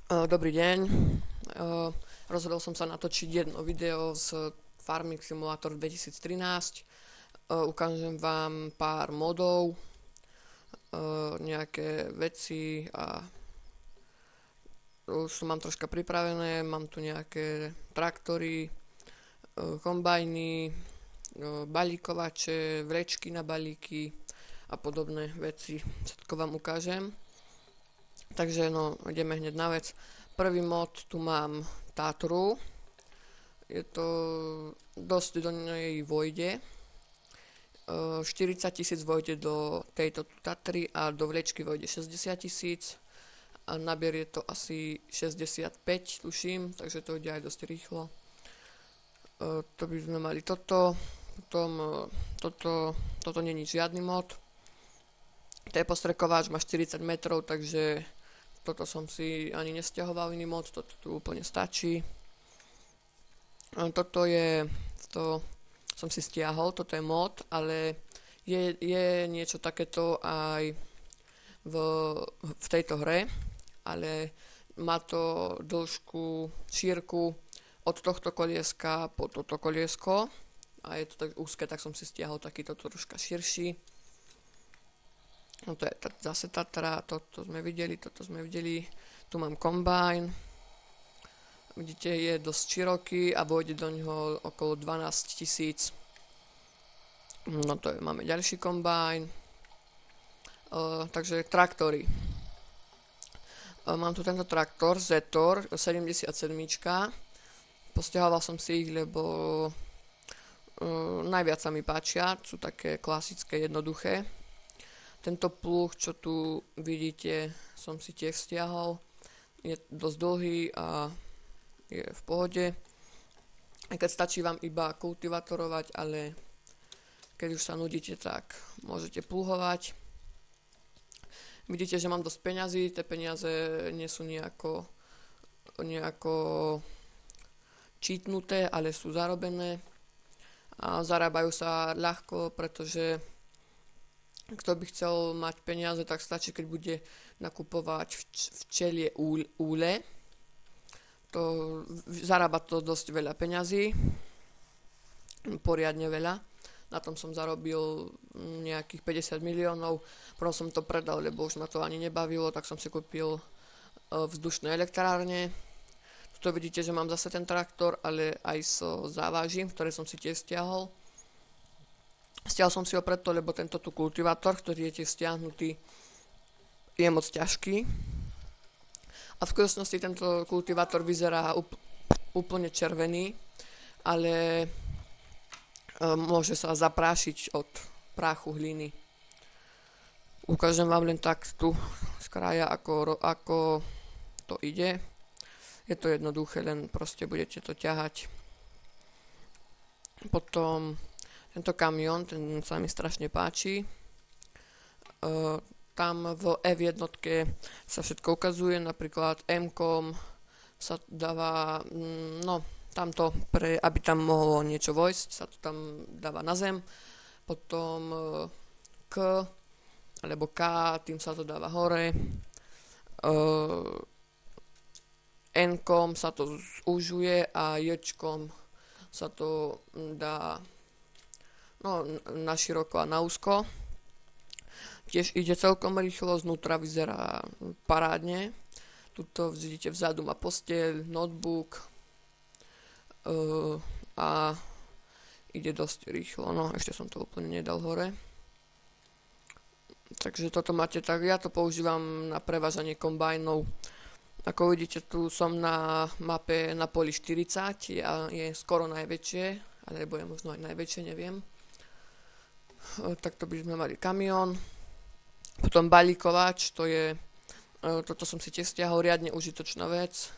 Dobrý deň. Rozhodol som sa natočiť jedno video z Farming Simulator 2013. Ukážem vám pár modov, nejaké veci a už to mám troška pripravené. Mám tu nejaké traktory, kombajny, balíkovače, vrečky na balíky a podobné veci. Všetko vám ukážem. Takže ideme hneď na vec. Prvý mod, tu mám Tatru. Je to dosť do nej vojde. 40 000 vojde do tejto Tatry a do vlečky vojde 60 000. A naberie to asi 65, tuším, takže to ide aj dosť rýchlo. To by sme mali toto. Potom toto není žiadny mod. To je postrekováč, má 40 metrov, takže toto som si ani nesťahoval iný mod, toto tu úplne stačí. Toto som si stiahol, toto je mod, ale je niečo takéto aj v tejto hre, ale má to dĺžku, šírku od tohto kolieska po toto koliesko a je to tak úzke, tak som si stiahol takýto troška širší. To je zase Tatra, toto sme videli. Tu mám kombajn. Vidíte, je dosť široký a vôjde do ňoho okolo 12 000. Máme ďalší kombajn. Takže traktory. Mám tu tento traktor, Zetor 77. Posťahoval som si ich, lebo najviac sa mi páčia. Sú také klasické, jednoduché. Tento pluh, čo tu vidíte, som si tiež stiahol. Je dosť dlhý a je v pohode. Aj keď stačí vám iba kultivatorovať, ale keď už sa nudíte, tak môžete pluhovať. Vidíte, že mám dosť peňazí. Tie peniaze nie sú nejako čítnuté, ale sú zarobené. A zarábajú sa ľahko, pretože kto by chcel mať peniaze, tak stačí, keď bude nakupovať včelie úle. Zarába to dosť veľa peňazí, poriadne veľa. Na tom som zarobil nejakých 50 miliónov. Potom som to predal, lebo už ma to ani nebavilo, tak som si kúpil vzdušné elektrárne. Tu vidíte, že mám zase ten traktor, ale aj so závažím, ktoré som si tiež stiahol. Stiahol som si ho preto, lebo tento tu kultivátor, ktorý je tiež stiahnutý, je moc ťažký. A v skutočnosti tento kultivátor vyzerá úplne červený, ale môže sa zaprášiť od práchu hliny. Ukážem vám len tak tu z kraja, ako to ide. Je to jednoduché, len proste budete to ťahať. Potom tento kamión, ten sa mi strašne páči. Tam v F1 sa všetko ukazuje, napríklad M-kom sa dáva, tamto, aby tam mohlo niečo vojsť, sa to tam dáva na zem. Potom K alebo K, tým sa to dáva hore. N-kom sa to zúžuje a J-kom sa to dá na široko a na úzko. Tiež ide celkom rýchlo, znútra vyzerá parádne. Tuto vidíte vzadu má posteľ, notebook a ide dosť rýchlo. Ešte som to úplne nedal hore. Takže toto máte tak, ja to používam na prevážanie kombajnov. Ako vidíte, tu som na mape na poli 40 a je skoro najväčšie, alebo je možno aj najväčšie, neviem. Takto by sme mali kamión. Potom balíkovač, toto som si tiež stiahol, riadne užitočná vec.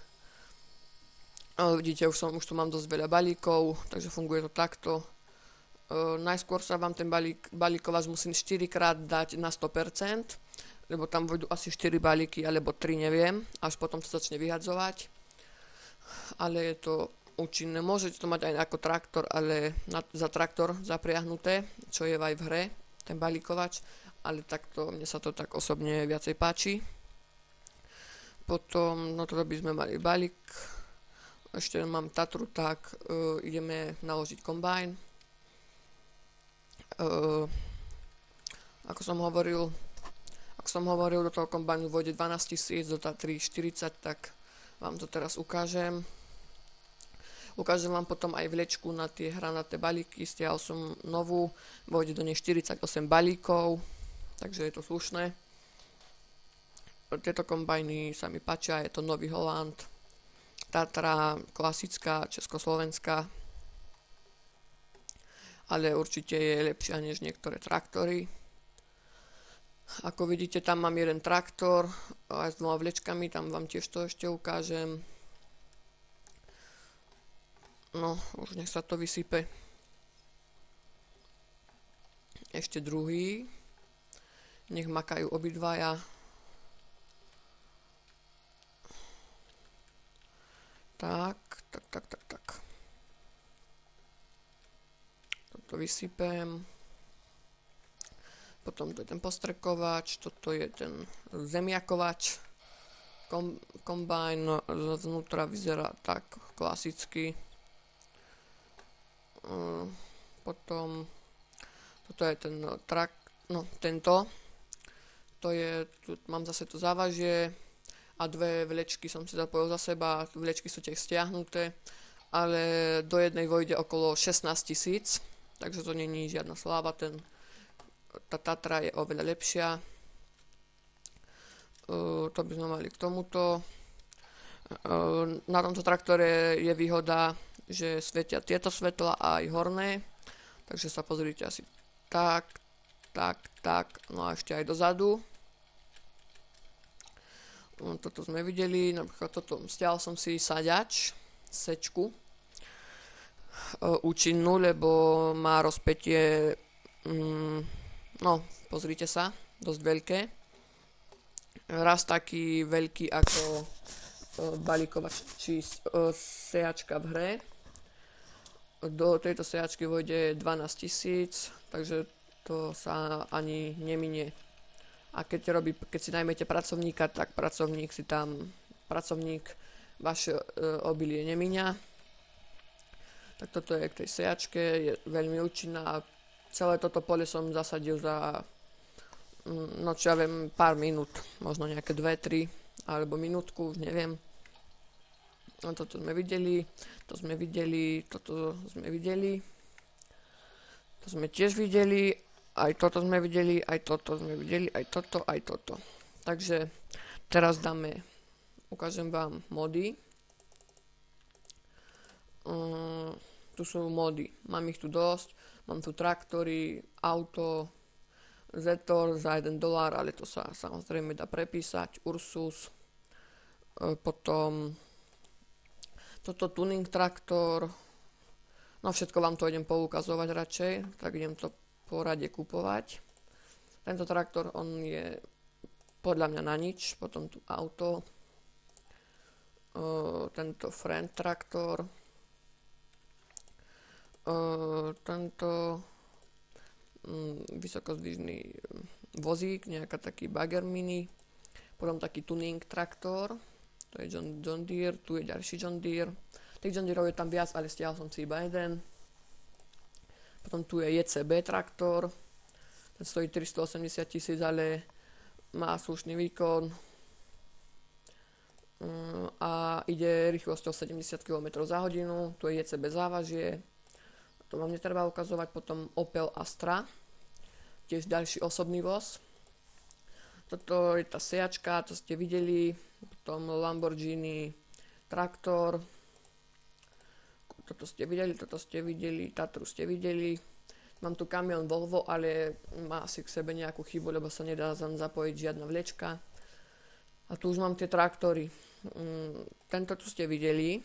Vidíte, už tu mám dosť veľa balíkov, takže funguje to takto. Najskôr sa vám ten balíkovač musím 4-krát dať na 100%, lebo tam vojdu asi 4 balíky, alebo 3, neviem, až potom sa začne vyhadzovať. Ale je to účinné. Môžete to mať aj ako traktor, ale za traktor zapriahnuté, čo je aj v hre, ten balíkovač, ale takto mne sa to tak osobne viacej páči. Potom, no toto by sme mali balík. Ešte mám Tatru, tak ideme naložiť kombajn. Ako som hovoril, do toho kombajnu vôjde 12 000, do Tatry 40, tak vám to teraz ukážem. Ukážem vám potom aj vlečku na tie hranaté balíky, stiahol som novú, vôjde do nej 48 balíkov, takže je to slušné. Tieto kombajny sa mi páčia, je to Nový Holand, Tatra, klasická, československá, ale určite je lepšia než niektoré traktory. Ako vidíte, tam mám jeden traktor aj s 2 vlečkami, tam vám tiež to ešte ukážem. No, už nech sa to vysype. Ešte druhý. Nech makajú obidvaja. Tak. Toto vysypem. Potom to je ten postrekovač, toto je ten zemiakovač. Kombajn zvnútra vyzerá tak klasicky. Potom toto je ten tento. To je, tu mám zase to závažie a 2 vlečky som si zapojil za seba. Vlečky sú tiež stiahnuté, ale do jednej vojde okolo 16 000, takže to nie je žiadna sláva. Tá Tatra je oveľa lepšia. To by sme mali k tomuto. Na tomto traktore je výhoda, že svietia tieto svetla aj horné, takže sa pozrite asi tak, no a ešte aj dozadu. Toto sme videli, napríklad toto, stiahol som si sečku účinnú, lebo má rozpätie, pozrite sa, dosť veľké. Raz taký veľký ako balíkovač či sejačka v hre. Do tejto sejačky vojde 12 000, takže to sa ani neminie. A keď si najmete pracovníka, tak pracovník vaše obilie nemiňa. Tak toto je k tej sejačke, je veľmi účinná. Celé toto pole som zasadil za pár minút, možno nejaké 2-3 alebo minútku, už neviem. A toto sme videli, toto sme videli, to sme tiež videli, aj toto sme videli, aj toto sme videli, aj toto. Takže teraz ukážem vám mody. Tu sú mody, mám ich tu dosť, mám tu traktory, auto, Zetor za $1, ale to sa samozrejme dá prepísať, Ursus, potom toto tuning traktor, no všetko vám to idem poukazovať radšej, tak idem to po rade kupovať. Tento traktor, on je podľa mňa na nič, potom tu auto, tento friend traktor, tento vysokozdvižný vozík, nejaká taký bagger mini, potom taký tuning traktor, to je John Deere, tu je ďalší John Deere, tých John Deereov je tam viac, ale stiahol som si iba jeden. Potom tu je JCB traktor, ten stojí 380 000, ale má slušný výkon a ide rýchlosťou 70 km za hodinu, tu je JCB závažie, to vám netreba ukazovať. Potom Opel Astra, tiež ďalší osobný voz. Toto je tá sejačka, to ste videli, potom Lamborghini traktor, toto ste videli, Tatru ste videli. Mám tu kamión Volvo, ale má asi k sebe nejakú chybu, lebo sa nedá zapojiť žiadna vlečka. A tu už mám tie traktory. Tento tu ste videli.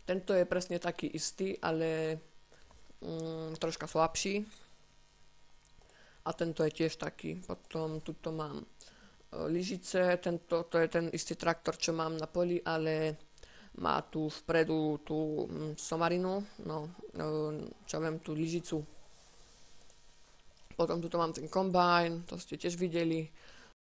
Tento je presne taký istý, ale troška slabší. A tento je tiež taký. Potom tuto mám lyžice. To je ten istý traktor, čo mám na poli, ale má tu vpredu tú somarinu, tú lyžicu. Potom tuto mám ten kombajn, to ste tiež videli.